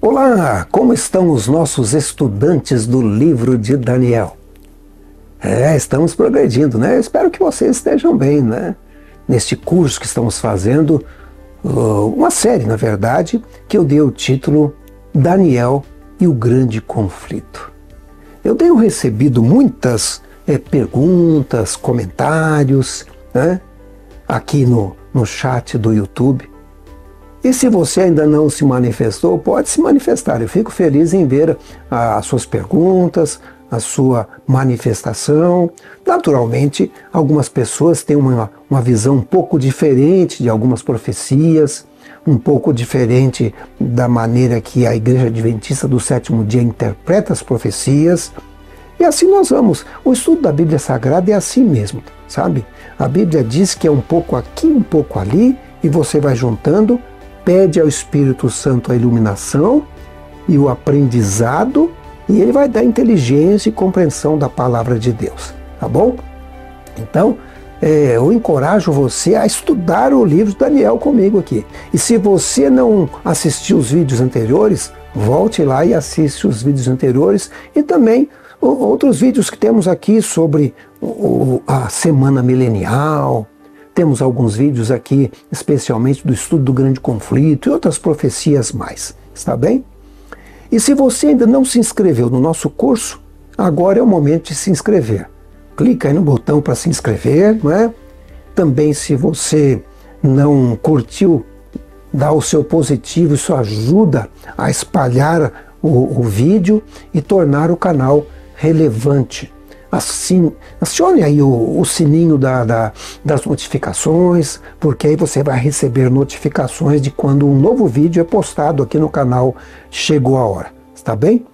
Olá, como estão os nossos estudantes do livro de Daniel? Estamos progredindo, né? Eu espero que vocês estejam bem, né? Neste curso que estamos fazendo, uma série, na verdade, que eu dei o título Daniel e o Grande Conflito. Eu tenho recebido muitas perguntas, comentários, né? Aqui no chat do YouTube. E se você ainda não se manifestou, pode se manifestar. Eu fico feliz em ver as suas perguntas, a sua manifestação. Naturalmente, algumas pessoas têm uma visão um pouco diferente de algumas profecias, um pouco diferente da maneira que a Igreja Adventista do Sétimo Dia interpreta as profecias. E assim nós vamos. O estudo da Bíblia Sagrada é assim mesmo, sabe? A Bíblia diz que é um pouco aqui, um pouco ali, e você vai juntando. Pede ao Espírito Santo a iluminação e o aprendizado, e ele vai dar inteligência e compreensão da palavra de Deus, tá bom? Então, eu encorajo você a estudar o livro de Daniel comigo aqui. E se você não assistiu os vídeos anteriores, volte lá e assiste os vídeos anteriores e também outros vídeos que temos aqui sobre a Semana Milenial. Temos alguns vídeos aqui, especialmente do estudo do Grande Conflito e outras profecias mais, está bem? E se você ainda não se inscreveu no nosso curso, agora é o momento de se inscrever. Clica aí no botão para se inscrever, não é? Também, se você não curtiu, dá o seu positivo, isso ajuda a espalhar o vídeo e tornar o canal relevante. Assim, acione aí o sininho das notificações, porque aí você vai receber notificações de quando um novo vídeo é postado aqui no canal Chegou a Hora, está bem?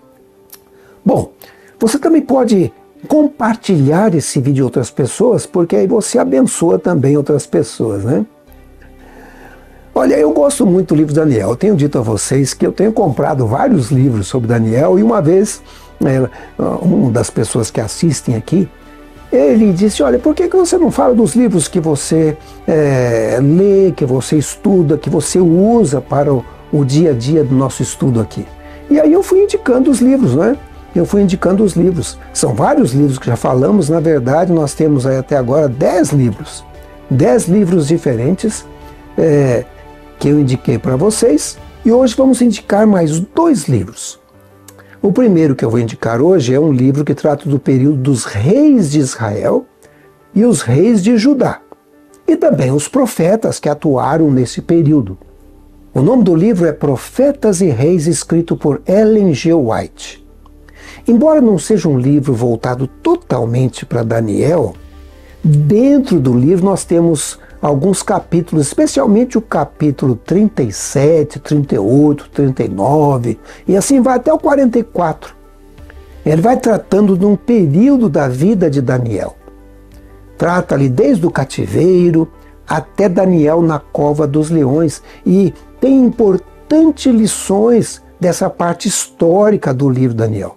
Bom, você também pode compartilhar esse vídeo a outras pessoas, porque aí você abençoa também outras pessoas, né? Olha, eu gosto muito do livro de Daniel. Eu tenho dito a vocês que eu tenho comprado vários livros sobre Daniel, e uma vez uma das pessoas que assistem aqui, ele disse: olha, por que você não fala dos livros que você lê, que você estuda, que você usa para o dia a dia do nosso estudo aqui? E aí eu fui indicando os livros, né? Eu fui indicando os livros. São vários livros que já falamos. Na verdade, nós temos aí até agora 10 livros. 10 livros diferentes que eu indiquei para vocês. E hoje vamos indicar mais 2 livros. O primeiro que eu vou indicar hoje é um livro que trata do período dos reis de Israel e os reis de Judá, e também os profetas que atuaram nesse período. O nome do livro é Profetas e Reis, escrito por Ellen G. White. Embora não seja um livro voltado totalmente para Daniel, dentro do livro nós temos alguns capítulos, especialmente o capítulo 37, 38, 39, e assim vai até o 44. Ele vai tratando de um período da vida de Daniel. Trata ali desde o cativeiro até Daniel na cova dos leões, e tem importantes lições dessa parte histórica do livro de Daniel.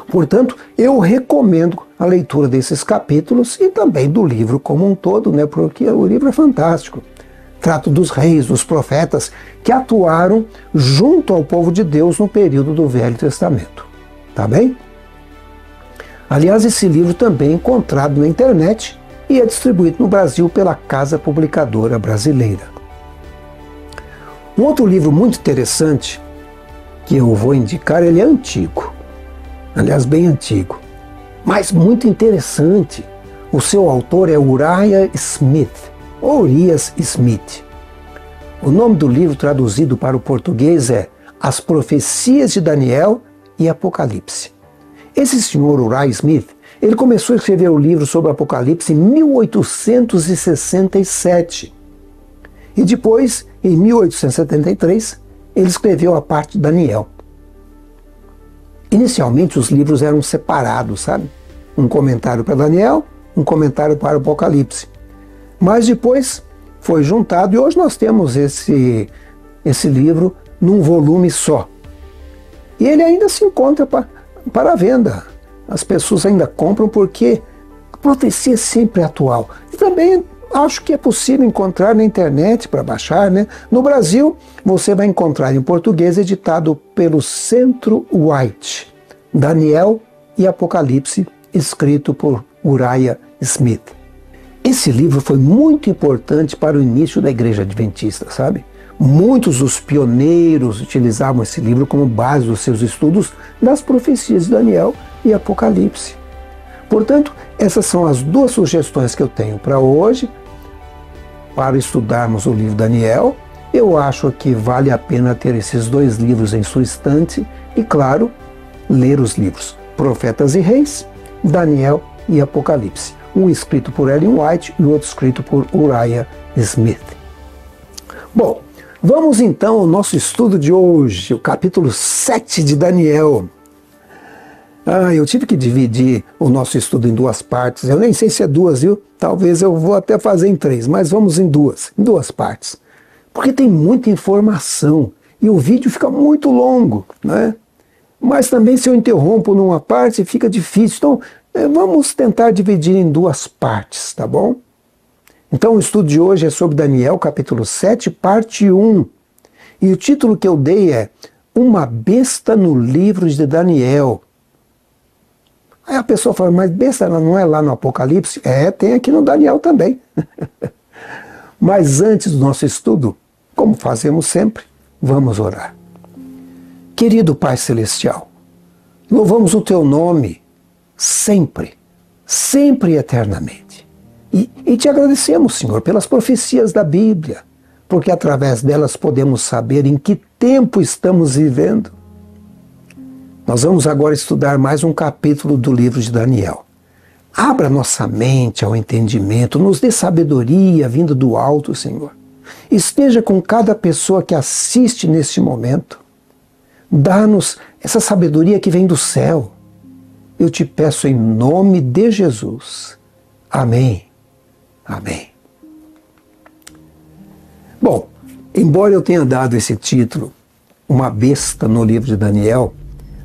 Portanto, eu recomendo a leitura desses capítulos e também do livro como um todo, né? Porque o livro é fantástico. Trata dos reis, dos profetas que atuaram junto ao povo de Deus no período do Velho Testamento. Tá bem? Aliás, esse livro também é encontrado na internet e é distribuído no Brasil pela Casa Publicadora Brasileira. Um outro livro muito interessante que eu vou indicar, ele é antigo. Aliás, bem antigo, mas muito interessante. O seu autor é Uriah Smith, ou Urias Smith. O nome do livro traduzido para o português é As Profecias de Daniel e Apocalipse. Esse senhor Uriah Smith, ele começou a escrever o livro sobre Apocalipse em 1867. E depois, em 1873, ele escreveu a parte de Daniel. Inicialmente os livros eram separados, sabe? Um comentário para Daniel, um comentário para o Apocalipse. Mas depois foi juntado e hoje nós temos esse livro num volume só. E ele ainda se encontra para venda. As pessoas ainda compram porque a profecia é sempre atual. E também acho que é possível encontrar na internet para baixar, né? No Brasil, você vai encontrar em português editado pelo Centro White, Daniel e Apocalipse, escrito por Uriah Smith. Esse livro foi muito importante para o início da Igreja Adventista, sabe? Muitos dos pioneiros utilizavam esse livro como base dos seus estudos das profecias de Daniel e Apocalipse. Portanto, essas são as duas sugestões que eu tenho para hoje, para estudarmos o livro Daniel. Eu acho que vale a pena ter esses dois livros em sua estante e, claro, ler os livros Profetas e Reis, Daniel e Apocalipse. Um escrito por Ellen White e o outro escrito por Uriah Smith. Bom, vamos então ao nosso estudo de hoje, o capítulo 7 de Daniel. Eu tive que dividir o nosso estudo em duas partes. Eu nem sei se é duas, viu? Talvez eu vou até fazer em três, mas vamos em duas partes. Porque tem muita informação e o vídeo fica muito longo, né? Mas também se eu interrompo numa parte fica difícil. Então vamos tentar dividir em duas partes, tá bom? Então o estudo de hoje é sobre Daniel, capítulo 7, parte 1. E o título que eu dei é Uma Besta no Livro de Daniel. Aí a pessoa fala, mas besta não é lá no Apocalipse? Tem aqui no Daniel também. Mas antes do nosso estudo, como fazemos sempre, vamos orar. Querido Pai Celestial, louvamos o Teu nome sempre, sempre e eternamente. E te agradecemos, Senhor, pelas profecias da Bíblia, porque através delas podemos saber em que tempo estamos vivendo. Nós vamos agora estudar mais um capítulo do livro de Daniel. Abra nossa mente ao entendimento, nos dê sabedoria vinda do alto, Senhor. Esteja com cada pessoa que assiste neste momento. Dá-nos essa sabedoria que vem do céu. Eu te peço em nome de Jesus. Amém. Amém. Bom, embora eu tenha dado esse título, Uma Besta no livro de Daniel,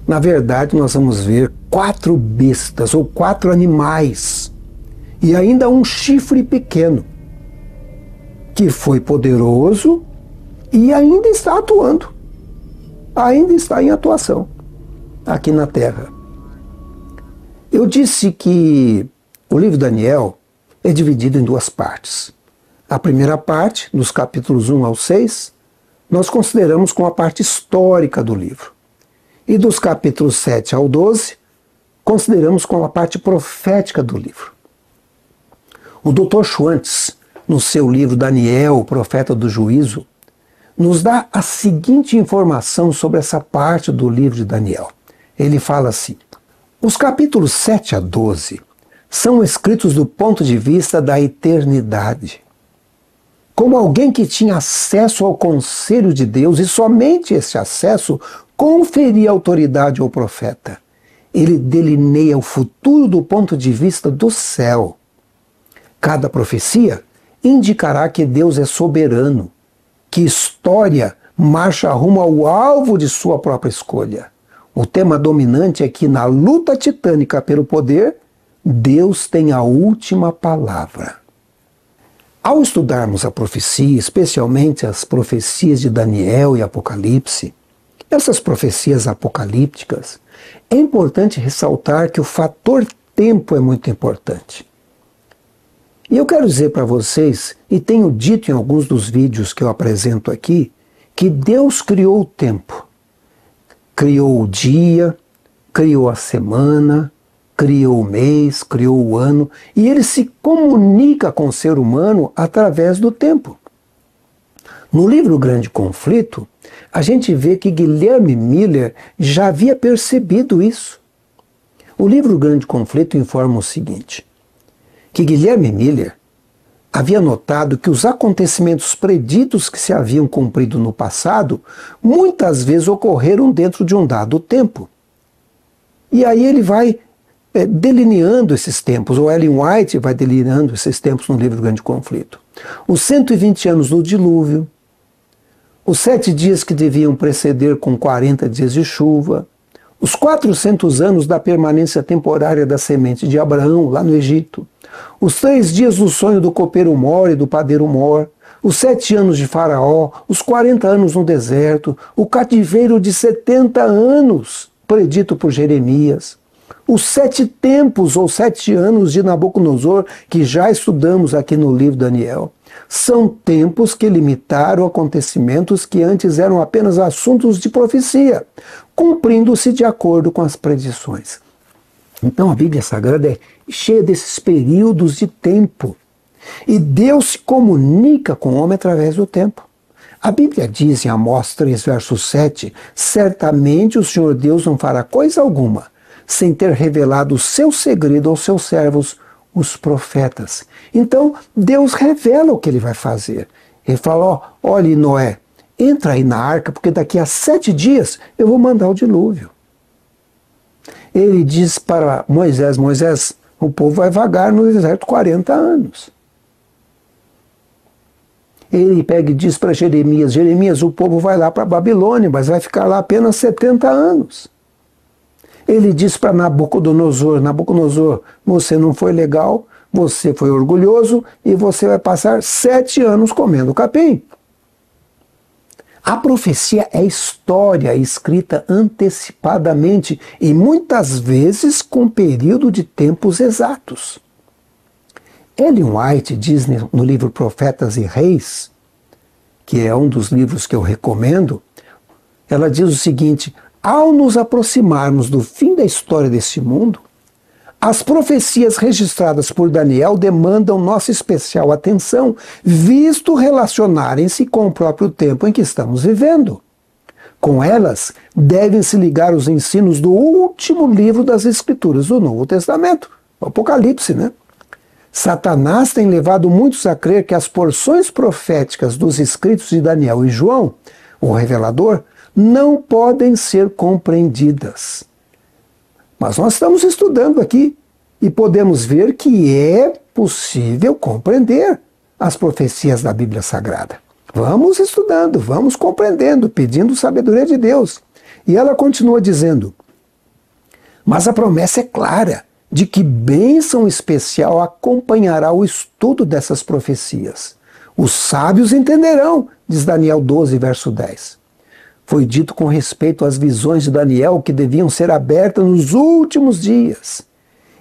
na verdade nós vamos ver 4 bestas ou 4 animais e ainda um chifre pequeno que foi poderoso e ainda está atuando, ainda está em atuação aqui na Terra. Eu disse que o livro de Daniel é dividido em duas partes. A primeira parte, dos capítulos 1 ao 6, nós consideramos como a parte histórica do livro. E dos capítulos 7 ao 12, consideramos como a parte profética do livro. O Dr. Schwantz, no seu livro Daniel, o Profeta do Juízo, nos dá a seguinte informação sobre essa parte do livro de Daniel. Ele fala assim: os capítulos 7 a 12 são escritos do ponto de vista da eternidade. Como alguém que tinha acesso ao conselho de Deus e somente esse acesso conferia autoridade ao profeta. Ele delineia o futuro do ponto de vista do céu. Cada profecia indicará que Deus é soberano, que história marcha rumo ao alvo de sua própria escolha. O tema dominante é que na luta titânica pelo poder, Deus tem a última palavra. Ao estudarmos a profecia, especialmente as profecias de Daniel e Apocalipse, essas profecias apocalípticas, é importante ressaltar que o fator tempo é muito importante. E eu quero dizer para vocês, e tenho dito em alguns dos vídeos que eu apresento aqui, que Deus criou o tempo. Criou o dia, criou a semana, criou o mês, criou o ano, e ele se comunica com o ser humano através do tempo. No livro Grande Conflito, a gente vê que Guilherme Miller já havia percebido isso. O livro Grande Conflito informa o seguinte, que Guilherme Miller havia notado que os acontecimentos preditos que se haviam cumprido no passado muitas vezes ocorreram dentro de um dado tempo. E aí ele vai delineando esses tempos, ou Ellen White vai delineando esses tempos no livro Grande Conflito. Os 120 anos do dilúvio, os 7 dias que deviam preceder com 40 dias de chuva, os 400 anos da permanência temporária da semente de Abraão lá no Egito, os 3 dias do sonho do copeiro Mor e do padeiro Mor, os 7 anos de Faraó, os 40 anos no deserto, o cativeiro de 70 anos predito por Jeremias, os 7 tempos ou 7 anos de Nabucodonosor, que já estudamos aqui no livro Daniel, são tempos que limitaram acontecimentos que antes eram apenas assuntos de profecia, cumprindo-se de acordo com as predições. Então a Bíblia Sagrada é cheia desses períodos de tempo. E Deus se comunica com o homem através do tempo. A Bíblia diz em Amós 3, verso 7, certamente o Senhor Deus não fará coisa alguma, sem ter revelado o seu segredo aos seus servos, os profetas. Então, Deus revela o que ele vai fazer. Ele fala, olha Noé, entra aí na arca, porque daqui a 7 dias eu vou mandar o dilúvio. Ele diz para Moisés, Moisés, o povo vai vagar no deserto 40 anos. Ele pega e diz para Jeremias, Jeremias, o povo vai lá para a Babilônia, mas vai ficar lá apenas 70 anos. Ele diz para Nabucodonosor, Nabucodonosor, você não foi legal, você foi orgulhoso e você vai passar 7 anos comendo capim. A profecia é história escrita antecipadamente e muitas vezes com período de tempos exatos. Ellen White diz no livro Profetas e Reis, que é um dos livros que eu recomendo, ela diz o seguinte, ao nos aproximarmos do fim da história deste mundo, as profecias registradas por Daniel demandam nossa especial atenção, visto relacionarem-se com o próprio tempo em que estamos vivendo. Com elas, devem se ligar os ensinos do último livro das Escrituras do Novo Testamento, o Apocalipse, né? Satanás tem levado muitos a crer que as porções proféticas dos escritos de Daniel e João, o revelador, não podem ser compreendidas. Mas nós estamos estudando aqui e podemos ver que é possível compreender as profecias da Bíblia Sagrada. Vamos estudando, vamos compreendendo, pedindo sabedoria de Deus. E ela continua dizendo, mas a promessa é clara, de que bênção especial acompanhará o estudo dessas profecias. Os sábios entenderão, diz Daniel 12, verso 10. Foi dito com respeito às visões de Daniel que deviam ser abertas nos últimos dias,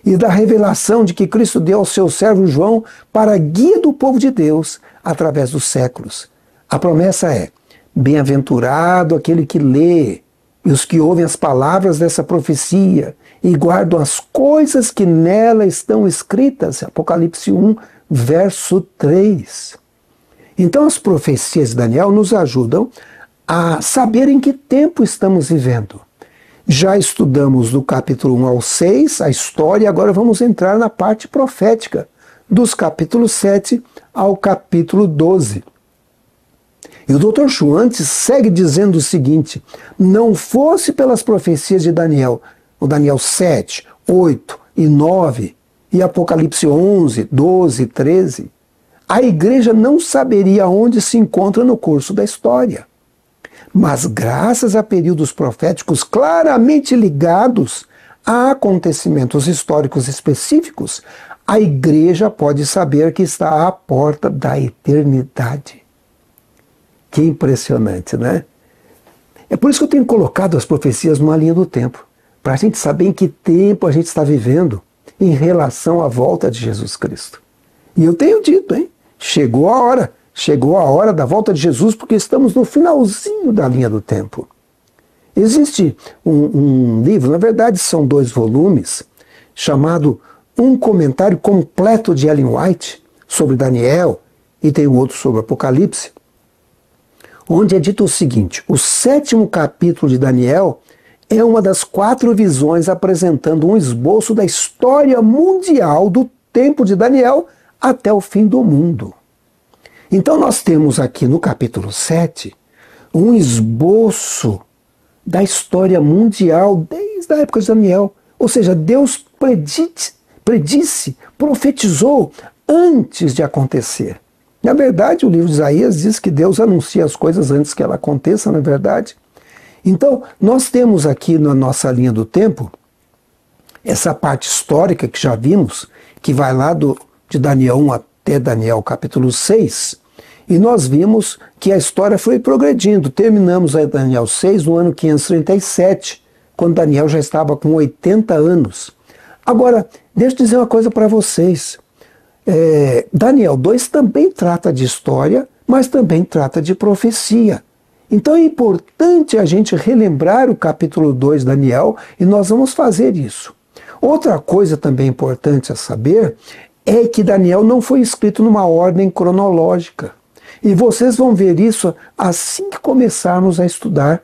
e da revelação de que Cristo deu ao seu servo João para a guia do povo de Deus através dos séculos. A promessa é, bem-aventurado aquele que lê, e os que ouvem as palavras dessa profecia, e guardam as coisas que nela estão escritas. Apocalipse 1, verso 3. Então as profecias de Daniel nos ajudam a saber em que tempo estamos vivendo. Já estudamos do capítulo 1 ao 6 a história, agora vamos entrar na parte profética, dos capítulos 7 ao capítulo 12. E o Dr. Schwantes segue dizendo o seguinte, não fosse pelas profecias de Daniel, o Daniel 7, 8 e 9, e Apocalipse 11, 12 e 13, a igreja não saberia onde se encontra no curso da história. Mas graças a períodos proféticos claramente ligados a acontecimentos históricos específicos, a igreja pode saber que está à porta da eternidade. Que impressionante, né? É por isso que eu tenho colocado as profecias numa linha do tempo, para a gente saber em que tempo a gente está vivendo em relação à volta de Jesus Cristo. E eu tenho dito, hein? Chegou a hora da volta de Jesus, porque estamos no finalzinho da linha do tempo. Existe um livro, na verdade são 2 volumes, chamado Um Comentário Completo de Ellen White, sobre Daniel, e tem outro sobre Apocalipse, onde é dito o seguinte, o 7º capítulo de Daniel é uma das 4 visões apresentando um esboço da história mundial do tempo de Daniel até o fim do mundo. Então nós temos aqui no capítulo 7 um esboço da história mundial desde a época de Daniel. Ou seja, Deus predisse, profetizou antes de acontecer. Na verdade, o livro de Isaías diz que Deus anuncia as coisas antes que ela aconteça, não é verdade? Então, nós temos aqui na nossa linha do tempo essa parte histórica que já vimos, que vai lá de Daniel 1 até Daniel capítulo 6, e nós vimos que a história foi progredindo. Terminamos a Daniel 6 no ano 537, quando Daniel já estava com 80 anos. Agora, deixa eu dizer uma coisa para vocês. Daniel 2 também trata de história, mas também trata de profecia. Então é importante a gente relembrar o capítulo 2 de Daniel, e nós vamos fazer isso. Outra coisa também importante a saber é que Daniel não foi escrito numa ordem cronológica. E vocês vão ver isso assim que começarmos a estudar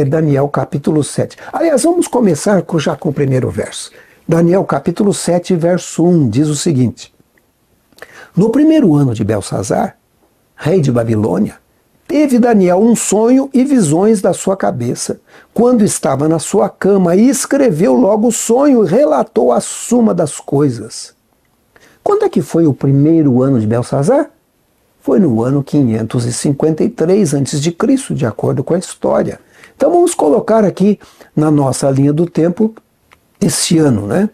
Daniel capítulo 7. Aliás, vamos começar já com o primeiro verso. Daniel capítulo 7, verso 1, diz o seguinte: No primeiro ano de Belsazar, rei de Babilônia, teve Daniel um sonho e visões da sua cabeça, quando estava na sua cama, e escreveu logo o sonho e relatou a suma das coisas. Quando é que foi o primeiro ano de Belsazar? Foi no ano 553 a.C., de acordo com a história. Então vamos colocar aqui na nossa linha do tempo esse ano, né?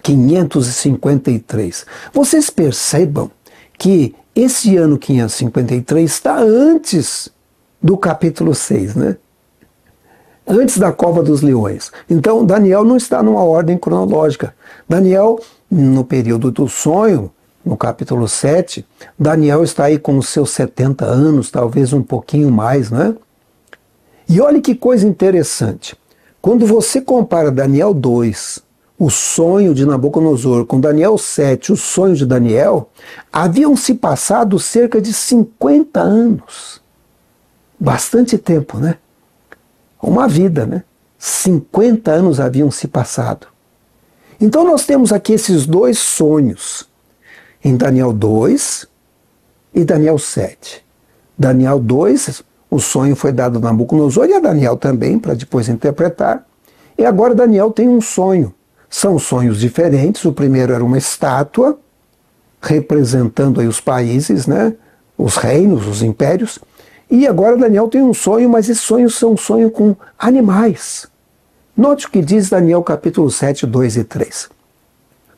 553. Vocês percebam que esse ano 553 está antes do capítulo 6, né? Antes da cova dos leões. Então Daniel não está numa ordem cronológica. Daniel, no período do sonho, no capítulo 7, Daniel está aí com os seus 70 anos, talvez um pouquinho mais, né? E olha que coisa interessante. Quando você compara Daniel 2, o sonho de Nabucodonosor, com Daniel 7, o sonho de Daniel, haviam se passado cerca de 50 anos. Bastante tempo, né? Uma vida, né? 50 anos haviam se passado. Então nós temos aqui esses dois sonhos, em Daniel 2 e Daniel 7. Daniel 2, o sonho foi dado a Nabucodonosor e a Daniel também, para depois interpretar. E agora Daniel tem um sonho. São sonhos diferentes. O primeiro era uma estátua, representando aí os países, né? Os reinos, os impérios. E agora Daniel tem um sonho, mas esses sonhos são um sonho com animais. Note o que diz Daniel capítulo 7, 2 e 3.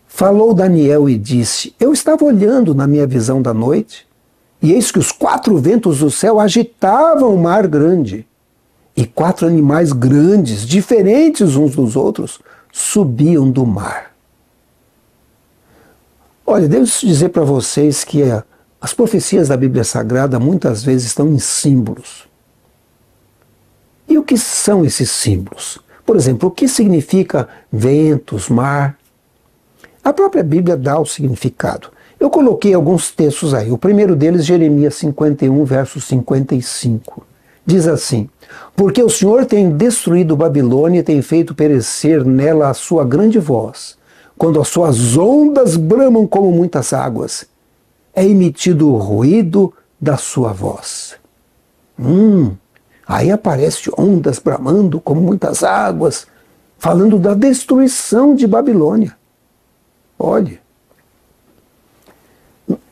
Falou Daniel e disse: Eu estava olhando na minha visão da noite, e eis que os 4 ventos do céu agitavam o mar grande, e 4 animais grandes, diferentes uns dos outros, subiam do mar. Olha, devo dizer para vocês que as profecias da Bíblia Sagrada muitas vezes estão em símbolos. E o que são esses símbolos? Por exemplo, o que significa ventos, mar? A própria Bíblia dá o significado. Eu coloquei alguns textos aí. O primeiro deles, Jeremias 51, verso 55. Diz assim: Porque o Senhor tem destruído Babilônia e tem feito perecer nela a sua grande voz. Quando as suas ondas bramam como muitas águas, é emitido o ruído da sua voz. Aí aparece ondas bramando como muitas águas, falando da destruição de Babilônia. Olhe.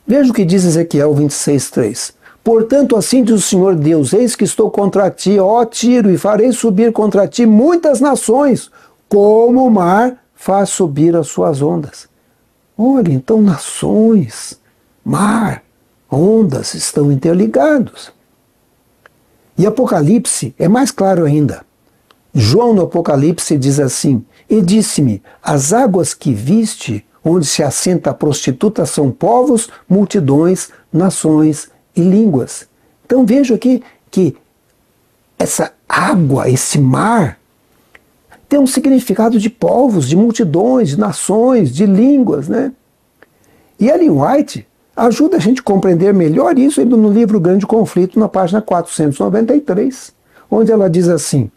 Veja o que diz Ezequiel 26:3. Portanto, assim diz o Senhor Deus: Eis que estou contra ti, ó Tiro, e farei subir contra ti muitas nações, como o mar faz subir as suas ondas. Olha, então nações, mar, ondas estão interligados. E Apocalipse é mais claro ainda. João no Apocalipse diz assim: E disse-me, as águas que viste, onde se assenta a prostituta, são povos, multidões, nações e línguas. Então vejo aqui que essa água, esse mar, tem um significado de povos, de multidões, de nações, de línguas, né? E Ellen White ajuda a gente a compreender melhor isso no livro Grande Conflito, na página 493, onde ela diz assim: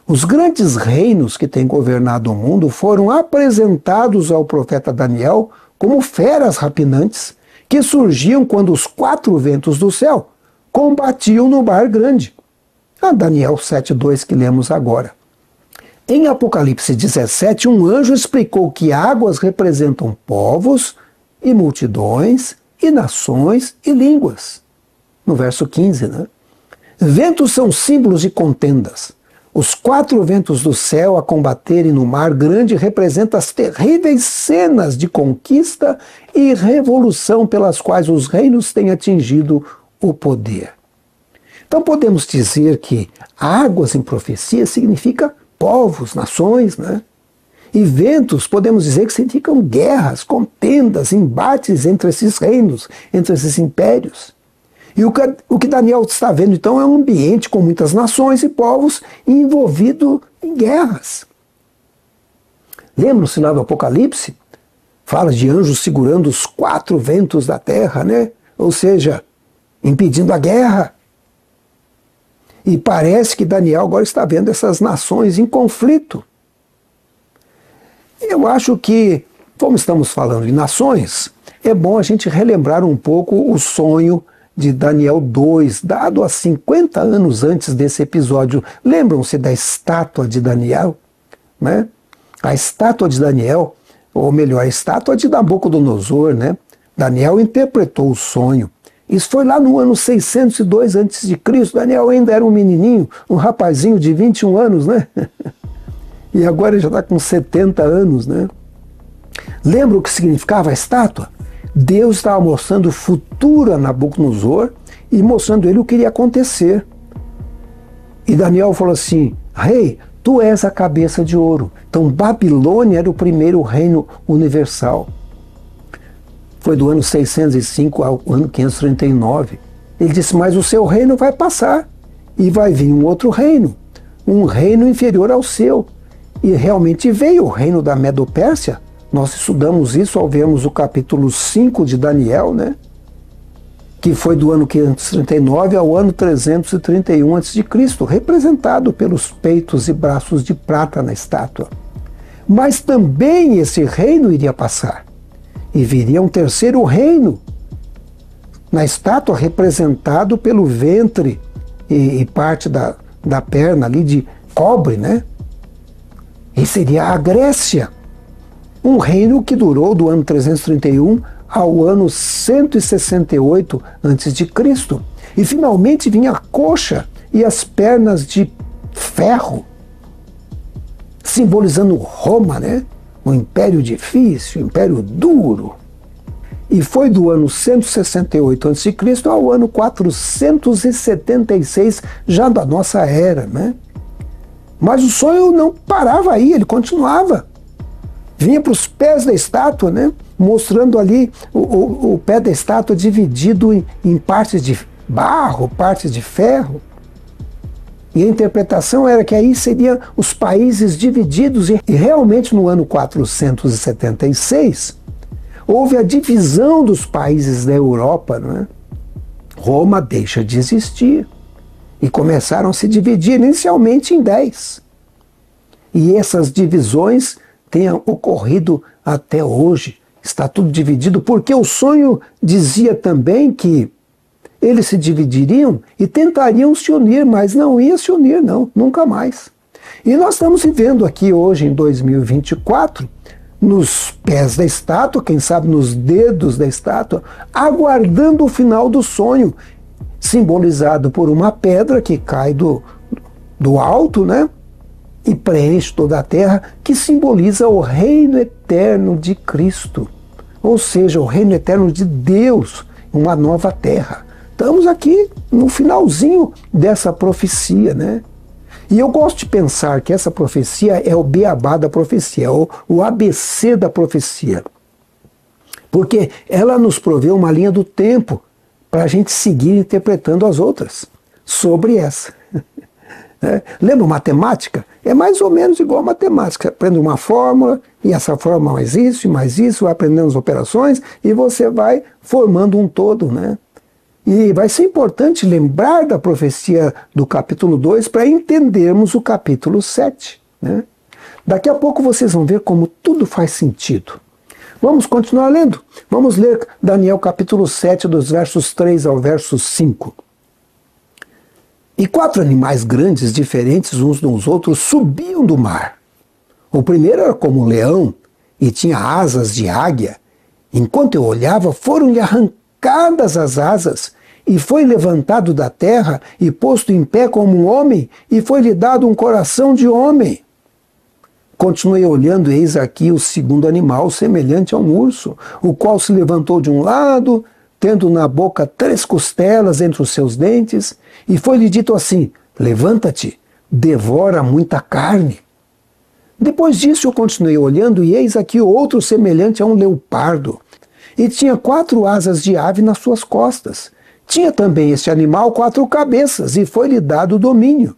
os grandes reinos que têm governado o mundo foram apresentados ao profeta Daniel como feras rapinantes que surgiam quando os quatro ventos do céu combatiam no mar grande. Daniel 7,2 que lemos agora. Em Apocalipse 17, um anjo explicou que águas representam povos e multidões e nações e línguas. No verso 15, né? Ventos são símbolos de contendas. Os quatro ventos do céu a combaterem no mar grande representam as terríveis cenas de conquista e revolução pelas quais os reinos têm atingido o poder. Então podemos dizer que águas em profecia significa povos, nações, né? E ventos podemos dizer que significam guerras, contendas, embates entre esses reinos, entre esses impérios. E o que Daniel está vendo então é um ambiente com muitas nações e povos envolvido em guerras. Lembram-se lá do Apocalipse? Fala de anjos segurando os quatro ventos da terra, né? Ou seja, impedindo a guerra. E parece que Daniel agora está vendo essas nações em conflito. Eu acho que, como estamos falando de nações, é bom a gente relembrar um pouco o sonho de Daniel 2, dado há 50 anos antes desse episódio. Lembram-se da estátua de Daniel? Né? A estátua de Daniel, ou melhor, a estátua de Nabucodonosor, né? Daniel interpretou o sonho. Isso foi lá no ano 602 a.C. Daniel ainda era um menininho, um rapazinho de 21 anos, né? E agora ele já está com 70 anos, né? Lembra o que significava a estátua? Deus estava mostrando o futuro a Nabucodonosor e mostrando ele o que iria acontecer. E Daniel falou assim: rei, tu és a cabeça de ouro. Então Babilônia era o primeiro reino universal. Foi do ano 605 ao ano 539. Ele disse, mas o seu reino vai passar e vai vir um outro reino, um reino inferior ao seu. E realmente veio o reino da Medo-Pérsia. Nós estudamos isso ao vermos o capítulo 5 de Daniel, né? Que foi do ano 539 ao ano 331 a.C., representado pelos peitos e braços de prata na estátua. Mas também esse reino iria passar. E viria um terceiro reino, na estátua representado pelo ventre e parte da perna ali de cobre, né? E seria a Grécia, um reino que durou do ano 331 ao ano 168 a.C. E finalmente vinha a coxa e as pernas de ferro, simbolizando Roma, né? Um império difícil, um império duro. E foi do ano 168 a.C. ao ano 476, já da nossa era, né? Mas o sonho não parava aí, ele continuava. Vinha para os pés da estátua, né? Mostrando ali o pé da estátua dividido em partes de barro, partes de ferro. E a interpretação era que aí seriam os países divididos, e realmente no ano 476 houve a divisão dos países da Europa, né? Roma deixa de existir e começaram a se dividir inicialmente em 10. E essas divisões têm ocorrido até hoje. Está tudo dividido porque o sonho dizia também que eles se dividiriam e tentariam se unir, mas não ia se unir, não, nunca mais. E nós estamos vivendo aqui hoje, em 2024, nos pés da estátua, quem sabe nos dedos da estátua, aguardando o final do sonho, simbolizado por uma pedra que cai do alto, né? E preenche toda a terra, que simboliza o reino eterno de Cristo. Ou seja, o reino eterno de Deus, uma nova terra. Estamos aqui no finalzinho dessa profecia, né? E eu gosto de pensar que essa profecia é o beabá da profecia, o ABC da profecia. Porque ela nos provê uma linha do tempo para a gente seguir interpretando as outras sobre essa. Lembra matemática? É mais ou menos igual a matemática. Você aprende uma fórmula, e essa fórmula mais isso, vai aprendendo as operações, e você vai formando um todo, né? E vai ser importante lembrar da profecia do capítulo 2 para entendermos o capítulo 7. Né? Daqui a pouco vocês vão ver como tudo faz sentido. Vamos continuar lendo. Vamos ler Daniel capítulo 7, dos versos 3 ao verso 5. E 4 animais grandes, diferentes uns dos outros, subiam do mar. O primeiro era como um leão e tinha asas de águia. Enquanto eu olhava, foram-lhe arrancadas as asas, e foi levantado da terra e posto em pé como um homem, e foi-lhe dado um coração de homem. Continuei olhando, e eis aqui o segundo animal, semelhante a um urso, o qual se levantou de um lado, tendo na boca 3 costelas entre os seus dentes, e foi-lhe dito assim: levanta-te, devora muita carne. Depois disso eu continuei olhando, e eis aqui outro semelhante a um leopardo, e tinha 4 asas de ave nas suas costas. Tinha também este animal 4 cabeças, e foi-lhe dado domínio.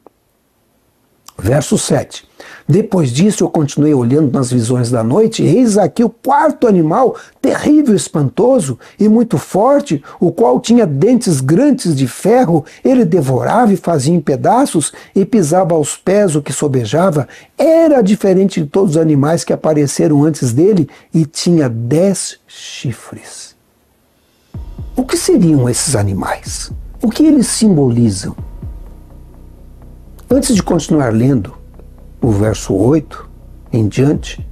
Verso 7. Depois disso eu continuei olhando nas visões da noite, e eis aqui o 4º animal, terrível, espantoso e muito forte, o qual tinha dentes grandes de ferro. Ele devorava e fazia em pedaços, e pisava aos pés o que sobejava. Era diferente de todos os animais que apareceram antes dele, e tinha 10 chifres. O que seriam esses animais? O que eles simbolizam? Antes de continuar lendo o verso 8 em diante,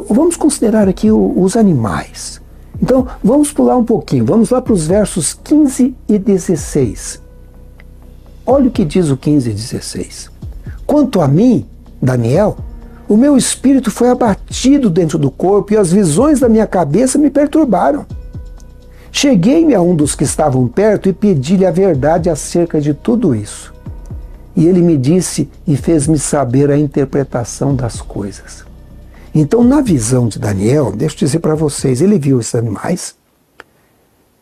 vamos considerar aqui os animais. Então, vamos pular um pouquinho, vamos lá para os versos 15 e 16. Olha o que diz o 15 e 16. Quanto a mim, Daniel, o meu espírito foi abatido dentro do corpo, e as visões da minha cabeça me perturbaram. Cheguei-me a um dos que estavam perto e pedi-lhe a verdade acerca de tudo isso. E ele me disse e fez-me saber a interpretação das coisas. Então, na visão de Daniel, deixa eu dizer para vocês, ele viu esses animais.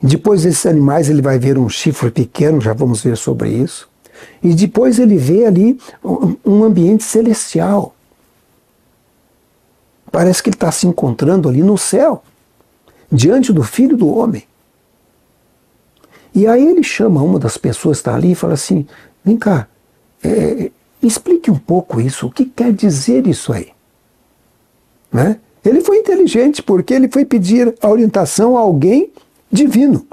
Depois desses animais ele vai ver um chifre pequeno, já vamos ver sobre isso. E depois ele vê ali um ambiente celestial. Parece que ele está se encontrando ali no céu, diante do Filho do Homem. E aí ele chama uma das pessoas que está ali e fala assim: vem cá, explique um pouco isso, o que quer dizer isso aí? Né? Ele foi inteligente porque ele foi pedir a orientação a alguém divino,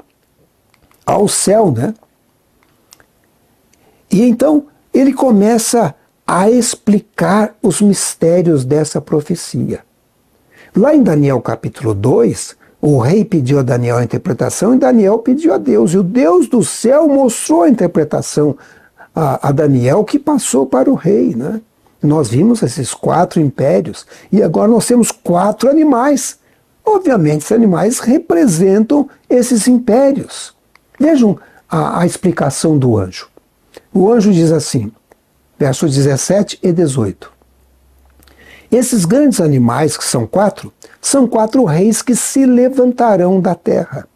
ao céu, né? E então ele começa a explicar os mistérios dessa profecia. Lá em Daniel capítulo 2, o rei pediu a Daniel a interpretação e Daniel pediu a Deus. E o Deus do céu mostrou a interpretação a Daniel, que passou para o rei, né? Nós vimos esses 4 impérios e agora nós temos 4 animais. Obviamente, esses animais representam esses impérios. Vejam a explicação do anjo. O anjo diz assim, versos 17 e 18. Esses grandes animais, que são 4 reis que se levantarão da terra.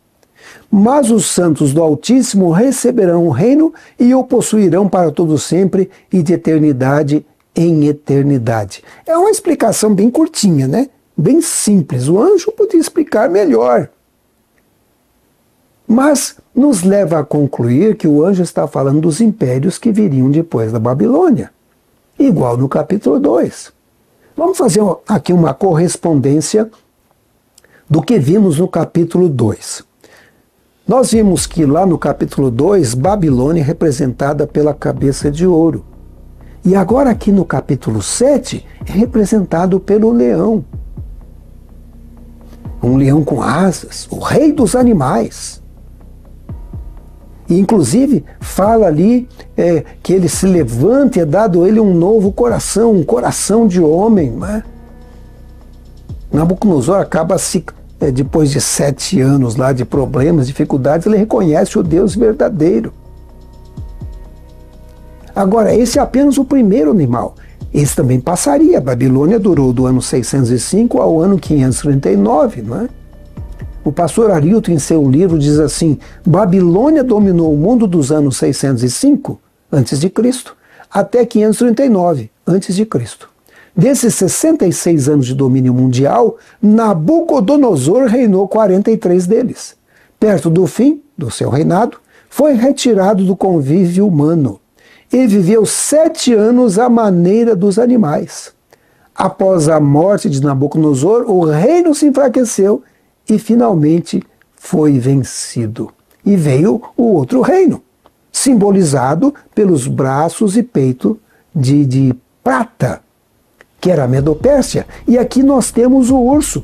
Mas os santos do Altíssimo receberão o reino e o possuirão para todo sempre e de eternidade em eternidade. É uma explicação bem curtinha, né? Bem simples. O anjo podia explicar melhor. Mas nos leva a concluir que o anjo está falando dos impérios que viriam depois da Babilônia. Igual no capítulo 2. Vamos fazer aqui uma correspondência do que vimos no capítulo 2. Nós vimos que lá no capítulo 2, Babilônia é representada pela cabeça de ouro. E agora aqui no capítulo 7, é representado pelo leão. Um leão com asas, o rei dos animais. E inclusive fala ali que ele se levanta e é dado a ele um novo coração, um coração de homem. Né? Nabucodonosor acaba depois de 7 anos lá de problemas, dificuldades, ele reconhece o Deus verdadeiro. Agora, esse é apenas o primeiro animal. Esse também passaria. A Babilônia durou do ano 605 ao ano 539, não é? O pastor Arilton, em seu livro, diz assim: Babilônia dominou o mundo dos anos 605 a.C. até 539 a.C. Desses 66 anos de domínio mundial, Nabucodonosor reinou 43 deles. Perto do fim do seu reinado, foi retirado do convívio humano e viveu 7 anos à maneira dos animais. após a morte de Nabucodonosor, o reino se enfraqueceu e finalmente foi vencido. E veio o outro reino, simbolizado pelos braços e peito de prata, que era a Medopérsia. E aqui nós temos o urso.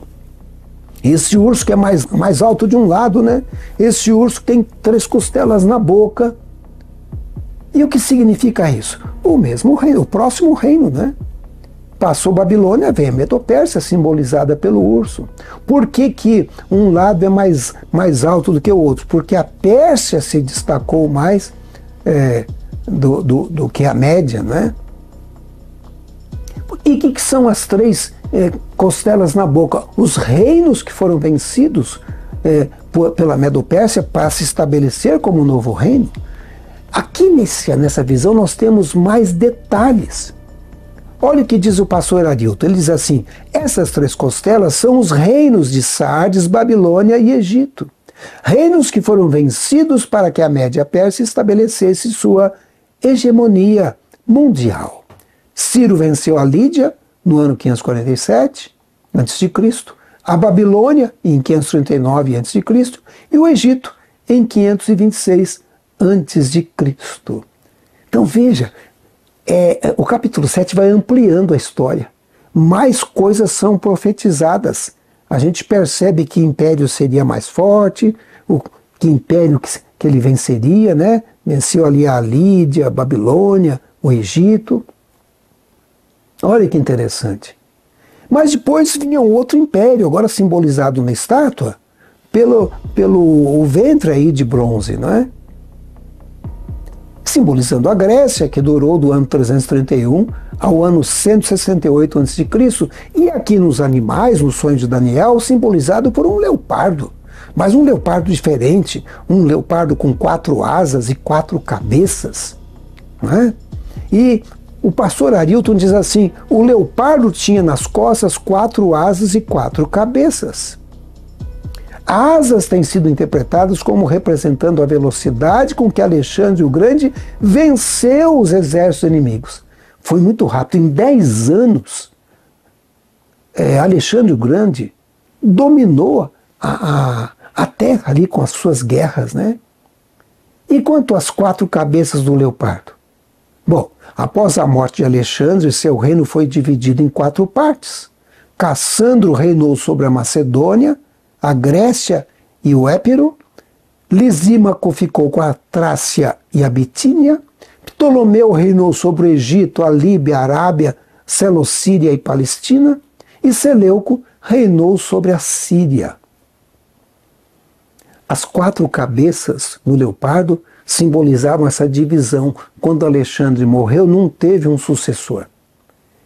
Esse urso que é mais alto de um lado, né? Esse urso tem 3 costelas na boca. E o que significa isso? O mesmo reino, o próximo reino, né? Passou Babilônia, vem a Medopérsia, simbolizada pelo urso. Por que um lado é mais alto do que o outro? Porque a Pérsia se destacou mais do que a média, né? E o que são as 3 costelas na boca? Os reinos que foram vencidos pela Medopérsia para se estabelecer como um novo reino. Aqui nessa visão nós temos mais detalhes. Olha o que diz o pastor Arilton. Ele diz assim: essas 3 costelas são os reinos de Sardes, Babilônia e Egito. Reinos que foram vencidos para que a Média Pérsia estabelecesse sua hegemonia mundial. Ciro venceu a Lídia no ano 547 a.C., a Babilônia em 539 a.C. e o Egito em 526 a.C. Então veja, o capítulo 7 vai ampliando a história. Mais coisas são profetizadas. A gente percebe que império seria mais forte, que império que ele venceria, né? Venceu ali a Lídia, a Babilônia, o Egito. Olha que interessante. Mas depois vinha um outro império, agora simbolizado na estátua, pelo ventre aí de bronze, não é? Simbolizando a Grécia, que durou do ano 331 ao ano 168 a.C., e aqui nos animais, no sonho de Daniel, simbolizado por um leopardo, mas um leopardo diferente, um leopardo com 4 asas e 4 cabeças, não é? E o pastor Arilton diz assim: o leopardo tinha nas costas 4 asas e 4 cabeças. Asas têm sido interpretadas como representando a velocidade com que Alexandre o Grande venceu os exércitos inimigos. Foi muito rápido. Em 10 anos, Alexandre o Grande dominou a terra ali com as suas guerras, né? E quanto às 4 cabeças do leopardo? Bom, após a morte de Alexandre, seu reino foi dividido em 4 partes. Cassandro reinou sobre a Macedônia, a Grécia e o Épiro. Lisímaco ficou com a Trácia e a Bitínia. Ptolomeu reinou sobre o Egito, a Líbia, a Arábia, Seleucídia e Palestina. E Seleuco reinou sobre a Síria. As 4 cabeças do leopardo simbolizavam essa divisão. Quando Alexandre morreu, não teve um sucessor.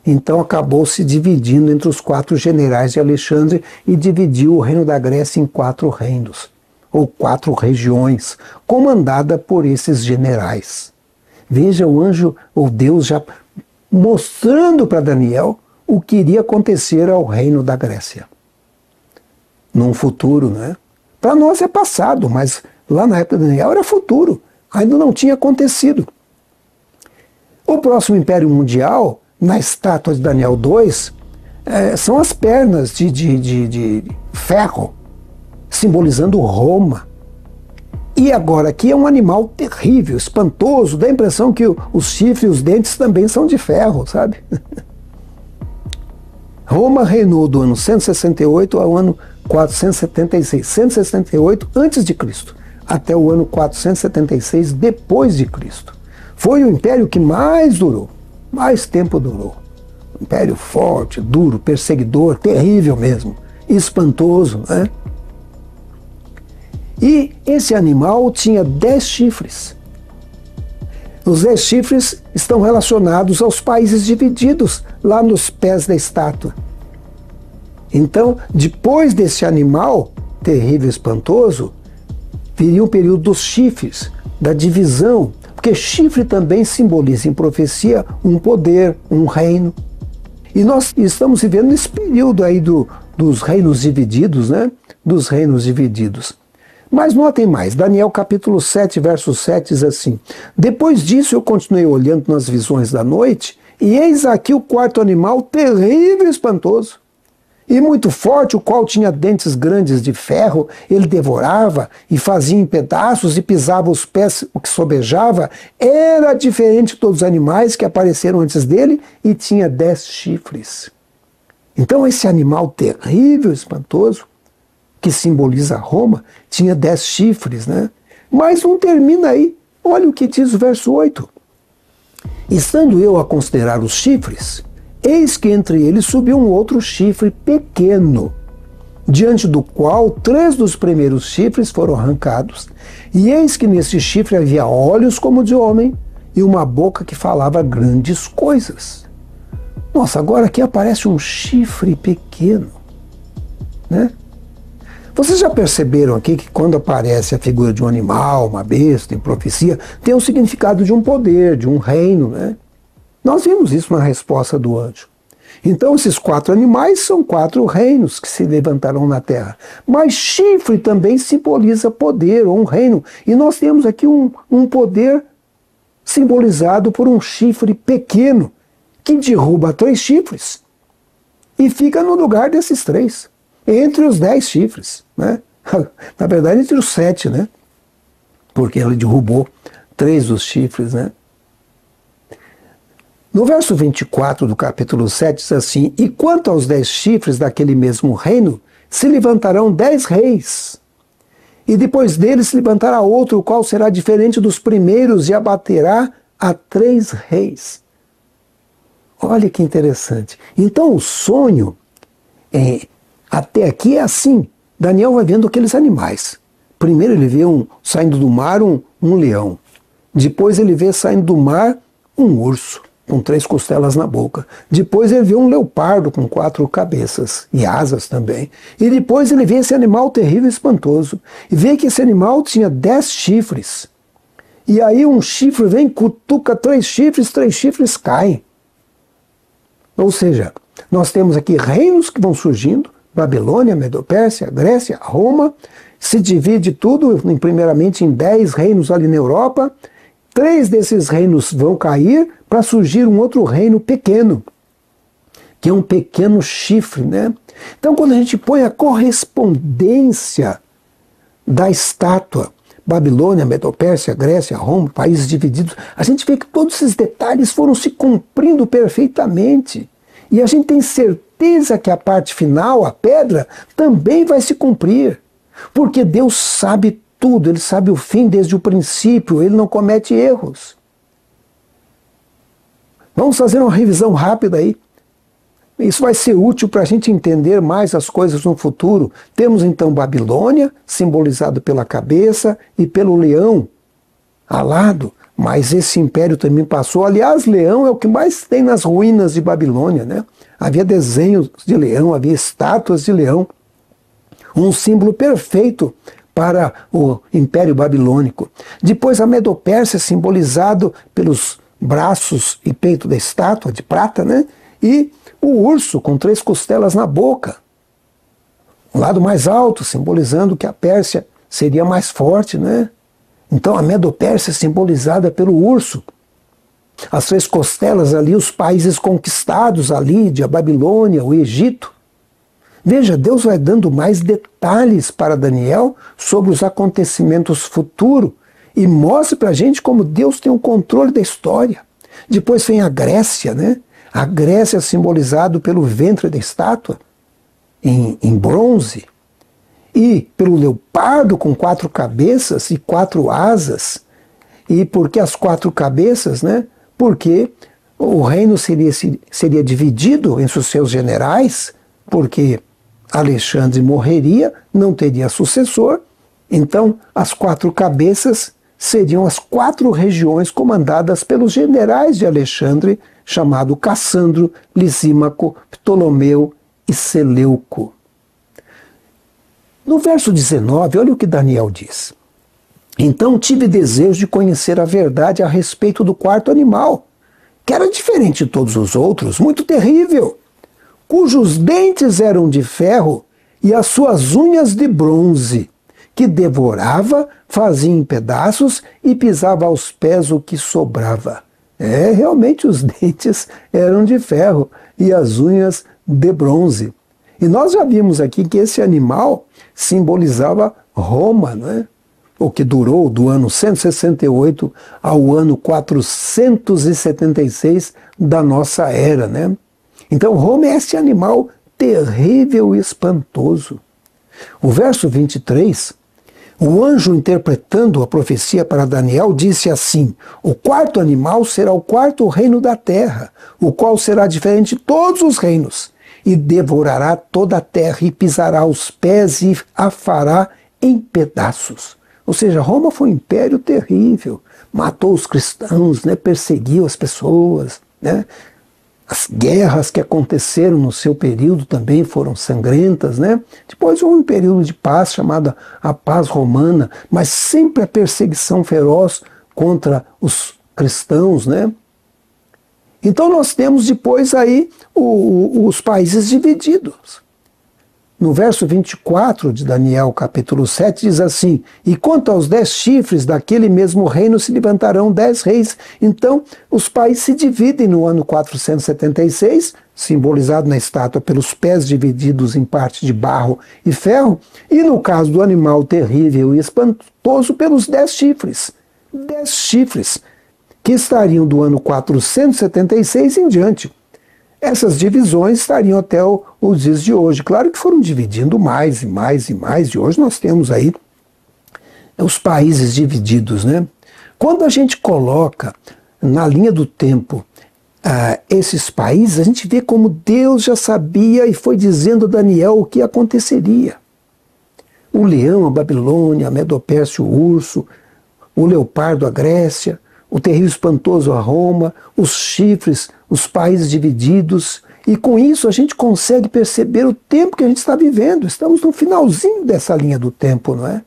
Então acabou se dividindo entre os 4 generais de Alexandre e dividiu o reino da Grécia em 4 reinos, ou 4 regiões, comandada por esses generais. Veja o anjo, ou Deus, já mostrando para Daniel o que iria acontecer ao reino da Grécia. Num futuro, né? Para nós é passado, mas lá na época de Daniel era futuro, ainda não tinha acontecido. O próximo império mundial, na estátua de Daniel 2, são as pernas de ferro, simbolizando Roma. E agora aqui é um animal terrível, espantoso, dá a impressão que os chifres e os dentes também são de ferro, sabe? Roma reinou do ano 168 ao ano 476, 168 a.C., até o ano 476 depois de Cristo. Foi o império que mais durou, mais tempo durou. Um império forte, duro, perseguidor, terrível mesmo, espantoso, né? E esse animal tinha 10 chifres. Os 10 chifres estão relacionados aos países divididos lá nos pés da estátua. Então, depois desse animal terrível e espantoso, viria o período dos chifres, da divisão, porque chifre também simboliza em profecia um poder, um reino. E nós estamos vivendo esse período aí dos reinos divididos, né? Dos reinos divididos. Mas notem mais, Daniel capítulo 7, verso 7 diz assim: depois disso eu continuei olhando nas visões da noite, E eis aqui o quarto animal, terrível e espantoso, e muito forte, o qual tinha dentes grandes de ferro. Ele devorava e fazia em pedaços e pisava os pés, o que sobejava. Era diferente de todos os animais que apareceram antes dele e tinha 10 chifres. Então esse animal terrível, espantoso, que simboliza Roma, tinha 10 chifres, né? Mas não termina aí. Olha o que diz o verso 8. Estando eu a considerar os chifres, eis que entre eles subiu um outro chifre pequeno, diante do qual 3 dos primeiros chifres foram arrancados, e eis que nesse chifre havia olhos como de homem, e uma boca que falava grandes coisas. Nossa, agora aqui aparece um chifre pequeno, né? Vocês já perceberam aqui que quando aparece a figura de um animal, uma besta, em profecia, tem o significado de um poder, de um reino, né? Nós vimos isso na resposta do anjo. Então esses 4 animais são 4 reinos que se levantarão na terra. Mas chifre também simboliza poder ou um reino. E nós temos aqui um poder simbolizado por um chifre pequeno, que derruba 3 chifres e fica no lugar desses 3, entre os 10 chifres, né? Na verdade, entre os 7, né? Porque ele derrubou 3 dos chifres, né? No verso 24 do capítulo 7 diz assim: e quanto aos 10 chifres daquele mesmo reino, se levantarão 10 reis, e depois deles se levantará outro, o qual será diferente dos primeiros, e abaterá a 3 reis. Olha que interessante. Então o sonho, até aqui é assim. Daniel vai vendo aqueles animais. Primeiro ele vê saindo do mar um leão. Depois ele vê saindo do mar um urso, com 3 costelas na boca. Depois ele vê um leopardo com 4 cabeças e asas também. E depois ele vê esse animal terrível e espantoso. E vê que esse animal tinha 10 chifres. E aí um chifre vem, cutuca 3 chifres caem. Ou seja, nós temos aqui reinos que vão surgindo, Babilônia, Medo-Pérsia, Grécia, Roma, se divide tudo, primeiramente em 10 reinos ali na Europa. 3 desses reinos vão cair para surgir um outro reino pequeno, que é um pequeno chifre, né? Então quando a gente põe a correspondência da estátua, Babilônia, Medo-Pérsia, Grécia, Roma, países divididos, a gente vê que todos esses detalhes foram se cumprindo perfeitamente. E a gente tem certeza que a parte final, a pedra, também vai se cumprir. Porque Deus sabe tudo, Ele sabe o fim desde o princípio, Ele não comete erros. Vamos fazer uma revisão rápida aí. Isso vai ser útil para a gente entender mais as coisas no futuro. Temos então Babilônia, simbolizado pela cabeça e pelo leão alado. Mas esse império também passou. Aliás, leão é o que mais tem nas ruínas de Babilônia, né? Havia desenhos de leão, havia estátuas de leão. Um símbolo perfeito para o Império Babilônico. Depois a Medo-Pérsia, simbolizado pelos braços e peito da estátua de prata, né? E o urso com 3 costelas na boca. O lado mais alto, simbolizando que a Pérsia seria mais forte, né? Então a Medo-Pérsia simbolizada pelo urso. As 3 costelas ali, os países conquistados ali, de Babilônia, o Egito. Veja, Deus vai dando mais detalhes para Daniel sobre os acontecimentos futuros e mostra para a gente como Deus tem o controle da história. Depois vem a Grécia, né? A Grécia simbolizado pelo ventre da estátua, em bronze, e pelo leopardo com 4 cabeças e 4 asas. E por que as 4 cabeças, né? Porque o reino seria dividido entre os seus generais, porque Alexandre morreria, não teria sucessor, então as 4 cabeças seriam as 4 regiões comandadas pelos generais de Alexandre, chamado Cassandro, Lisímaco, Ptolomeu e Seleuco. No verso 19, olha o que Daniel diz. Então tive desejo de conhecer a verdade a respeito do quarto animal, que era diferente de todos os outros, muito terrível, cujos dentes eram de ferro e as suas unhas de bronze, que devorava, fazia em pedaços e pisava aos pés o que sobrava. Realmente os dentes eram de ferro e as unhas de bronze. E nós já vimos aqui que esse animal simbolizava Roma, né? O que durou do ano 168 ao ano 476 da nossa era, né? Então Roma é esse animal terrível e espantoso. O verso 23, o anjo interpretando a profecia para Daniel disse assim: o quarto animal será o quarto reino da terra, o qual será diferente de todos os reinos, e devorará toda a terra e pisará os pés e a fará em pedaços. Ou seja, Roma foi um império terrível, matou os cristãos, né, perseguiu as pessoas, né? As guerras que aconteceram no seu período também foram sangrentas, né? Depois houve um período de paz chamada a Paz Romana, mas sempre a perseguição feroz contra os cristãos, né? Então nós temos depois aí os países divididos. No verso 24 de Daniel, capítulo 7, diz assim: e quanto aos 10 chifres daquele mesmo reino se levantarão 10 reis. Então, os países se dividem no ano 476, simbolizado na estátua pelos pés divididos em parte de barro e ferro, e no caso do animal terrível e espantoso, pelos 10 chifres. 10 chifres, que estariam do ano 476 em diante. Essas divisões estariam até os dias de hoje. Claro que foram dividindo mais e mais e mais, e hoje nós temos aí os países divididos, né? Quando a gente coloca na linha do tempo esses países, a gente vê como Deus já sabia e foi dizendo a Daniel o que aconteceria. O leão, a Babilônia, a Medopérsia, o urso, o leopardo, a Grécia, o terrível espantoso a Roma, os chifres, os países divididos, e com isso a gente consegue perceber o tempo que a gente está vivendo. Estamos no finalzinho dessa linha do tempo, não é?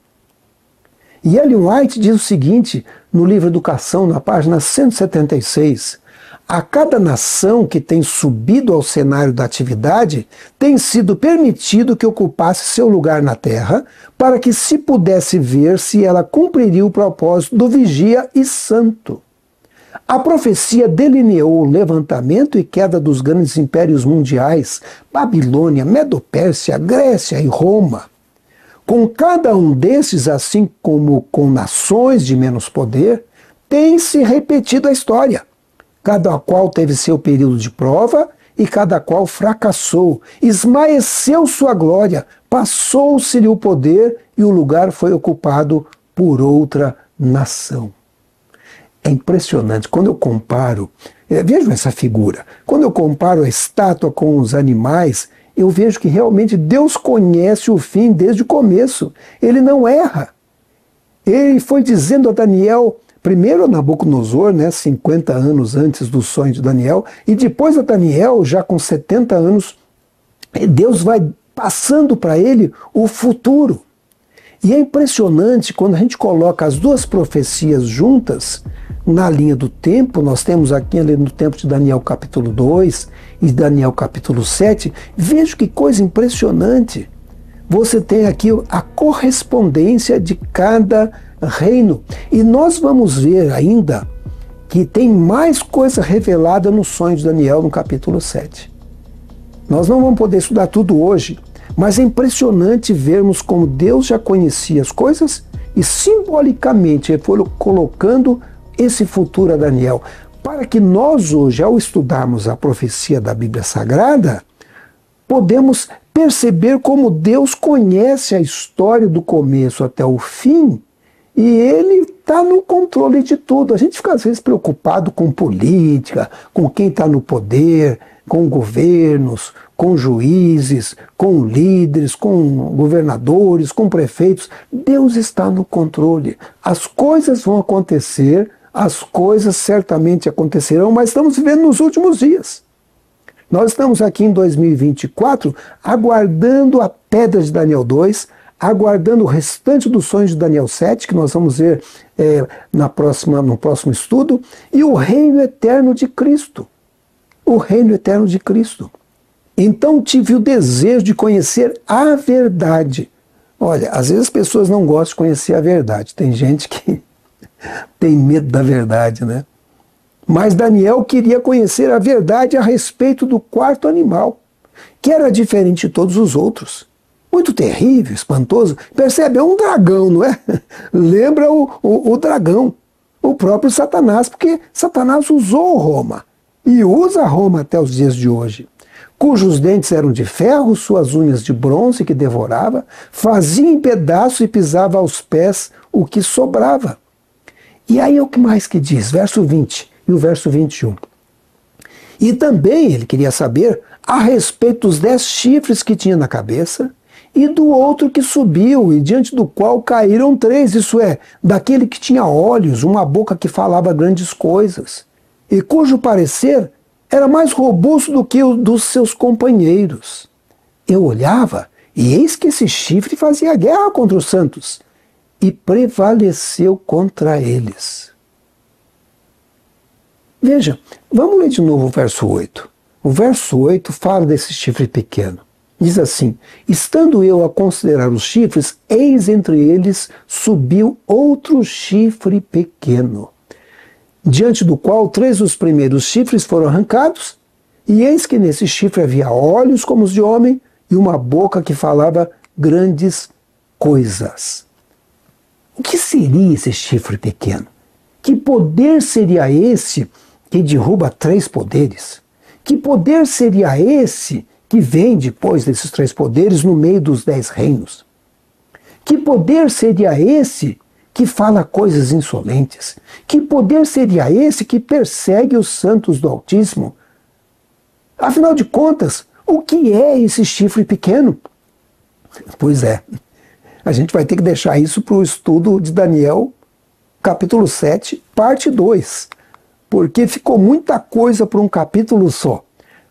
E Ellen White diz o seguinte, no livro Educação, na página 176, a cada nação que tem subido ao cenário da atividade, tem sido permitido que ocupasse seu lugar na terra, para que se pudesse ver se ela cumpriria o propósito do vigia e santo. A profecia delineou o levantamento e queda dos grandes impérios mundiais, Babilônia, Medopérsia, Grécia e Roma. Com cada um desses, assim como com nações de menos poder, tem se repetido a história. Cada qual teve seu período de prova e cada qual fracassou. Esmaeceu sua glória, passou-se-lhe o poder e o lugar foi ocupado por outra nação. É impressionante, quando eu comparo, vejam essa figura, quando eu comparo a estátua com os animais, eu vejo que realmente Deus conhece o fim desde o começo. Ele não erra. Ele foi dizendo a Daniel, primeiro a Nabucodonosor, né, 50 anos antes do sonho de Daniel, e depois a Daniel, já com 70 anos, Deus vai passando para ele o futuro. E é impressionante quando a gente coloca as duas profecias juntas, na linha do tempo, nós temos aqui no tempo de Daniel capítulo 2 e Daniel capítulo 7, veja que coisa impressionante. Você tem aqui a correspondência de cada reino. E nós vamos ver ainda que tem mais coisa revelada no sonho de Daniel no capítulo 7. Nós não vamos poder estudar tudo hoje, mas é impressionante vermos como Deus já conhecia as coisas e simbolicamente ele foi colocando esse futuro a Daniel, para que nós hoje, ao estudarmos a profecia da Bíblia Sagrada, podemos perceber como Deus conhece a história do começo até o fim, e Ele está no controle de tudo. A gente fica às vezes preocupado com política, com quem está no poder, com governos, com juízes, com líderes, com governadores, com prefeitos. Deus está no controle. As coisas vão acontecer, as coisas certamente acontecerão, mas estamos vivendo nos últimos dias. Nós estamos aqui em 2024 aguardando a pedra de Daniel 2, aguardando o restante dos sonhos de Daniel 7, que nós vamos ver no próximo estudo, e o reino eterno de Cristo. O reino eterno de Cristo. Então tive o desejo de conhecer a verdade. Olha, às vezes as pessoas não gostam de conhecer a verdade. Tem gente que tem medo da verdade, né? Mas Daniel queria conhecer a verdade a respeito do quarto animal, que era diferente de todos os outros. Muito terrível, espantoso. Percebe? É um dragão, não é? Lembra o dragão, o próprio Satanás, porque Satanás usou Roma e usa Roma até os dias de hoje, cujos dentes eram de ferro, suas unhas de bronze que devorava, fazia em pedaços e pisava aos pés o que sobrava. E aí o que mais que diz? Verso 20 e o verso 21. E também ele queria saber a respeito dos 10 chifres que tinha na cabeça e do outro que subiu e diante do qual caíram 3, isso é, daquele que tinha olhos, uma boca que falava grandes coisas, e cujo parecer era mais robusto do que o dos seus companheiros. Eu olhava, e eis que esse chifre fazia guerra contra os santos, e prevaleceu contra eles. Veja, vamos ler de novo o verso 8. O verso 8 fala desse chifre pequeno. Diz assim: estando eu a considerar os chifres, eis entre eles subiu outro chifre pequeno, diante do qual 3 dos primeiros chifres foram arrancados, e eis que nesse chifre havia olhos como os de homem, e uma boca que falava grandes coisas. O que seria esse chifre pequeno? Que poder seria esse que derruba 3 poderes? Que poder seria esse que vem depois desses 3 poderes no meio dos 10 reinos? Que poder seria esse que fala coisas insolentes? Que poder seria esse que persegue os santos do Altíssimo? Afinal de contas, o que é esse chifre pequeno? Pois é, a gente vai ter que deixar isso para o estudo de Daniel, capítulo 7, parte 2, porque ficou muita coisa para um capítulo só.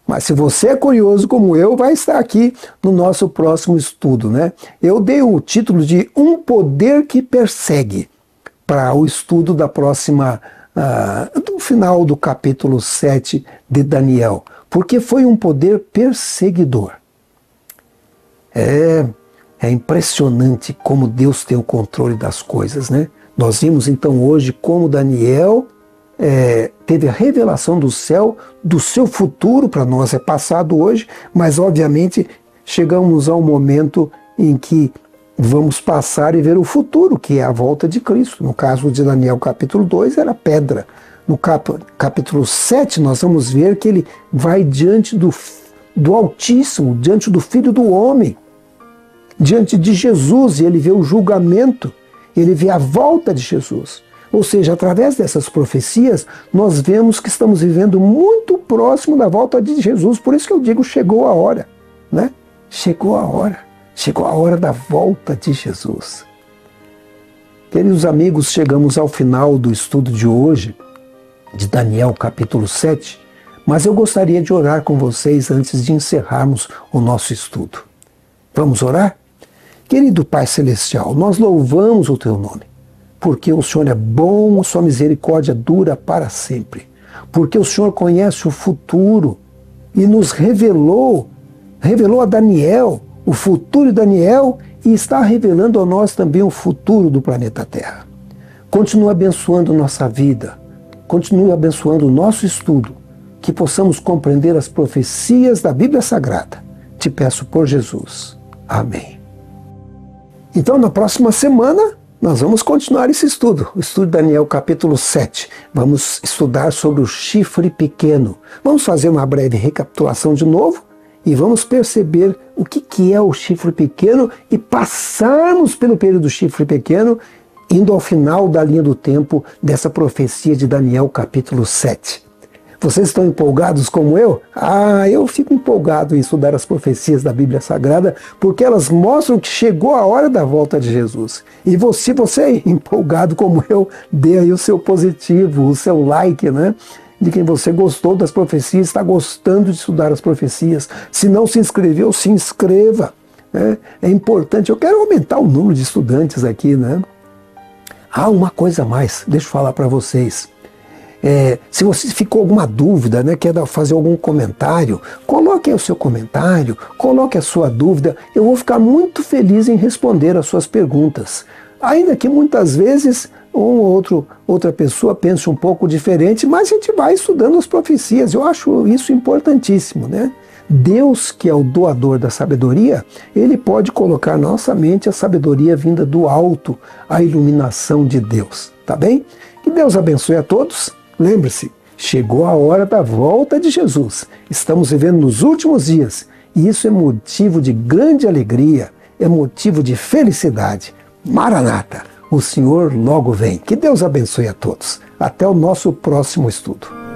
Mas se você é curioso como eu, vai estar aqui no nosso próximo estudo, né? Eu dei o título de Um Poder que Persegue para o estudo da próxima, do final do capítulo 7 de Daniel, porque foi um poder perseguidor. É impressionante como Deus tem o controle das coisas, né? Nós vimos então hoje como Daniel teve a revelação do céu, do seu futuro, para nós é passado hoje, mas obviamente chegamos a um momento em que vamos passar e ver o futuro, que é a volta de Cristo. No caso de Daniel capítulo 2 era pedra. No capítulo 7 nós vamos ver que ele vai diante do Altíssimo, diante do Filho do Homem, diante de Jesus, e ele vê o julgamento, ele vê a volta de Jesus. Ou seja, através dessas profecias, nós vemos que estamos vivendo muito próximo da volta de Jesus. Por isso que eu digo, chegou a hora, né? Chegou a hora da volta de Jesus. Queridos amigos, chegamos ao final do estudo de hoje, de Daniel capítulo 7, mas eu gostaria de orar com vocês antes de encerrarmos o nosso estudo. Vamos orar? Querido Pai Celestial, nós louvamos o Teu nome, porque o Senhor é bom, sua misericórdia dura para sempre. Porque o Senhor conhece o futuro e nos revelou a Daniel, o futuro de Daniel, e está revelando a nós também o futuro do planeta Terra. Continua abençoando nossa vida, continue abençoando o nosso estudo, que possamos compreender as profecias da Bíblia Sagrada. Te peço por Jesus. Amém. Então, na próxima semana, nós vamos continuar esse estudo, o estudo de Daniel capítulo 7. Vamos estudar sobre o chifre pequeno. Vamos fazer uma breve recapitulação de novo e vamos perceber o que é o chifre pequeno e passarmos pelo período do chifre pequeno, indo ao final da linha do tempo dessa profecia de Daniel capítulo 7. Vocês estão empolgados como eu? Eu fico empolgado em estudar as profecias da Bíblia Sagrada, porque elas mostram que chegou a hora da volta de Jesus. E se você é empolgado como eu, dê aí o seu positivo, o seu like, né? De quem você gostou das profecias, está gostando de estudar as profecias. Se não se inscreveu, se inscreva, né? É importante. Eu quero aumentar o número de estudantes aqui, né? Uma coisa a mais, deixa eu falar para vocês. Se você ficou alguma dúvida, né, quer fazer algum comentário, coloque aí o seu comentário, coloque a sua dúvida. Eu vou ficar muito feliz em responder as suas perguntas. Ainda que muitas vezes outra pessoa pense um pouco diferente, mas a gente vai estudando as profecias. Eu acho isso importantíssimo, né? Deus, que é o doador da sabedoria, Ele pode colocar na nossa mente a sabedoria vinda do alto, a iluminação de Deus, tá bem? Que Deus abençoe a todos. Lembre-se, chegou a hora da volta de Jesus. Estamos vivendo nos últimos dias e isso é motivo de grande alegria, é motivo de felicidade. Maranata, o Senhor logo vem. Que Deus abençoe a todos. Até o nosso próximo estudo.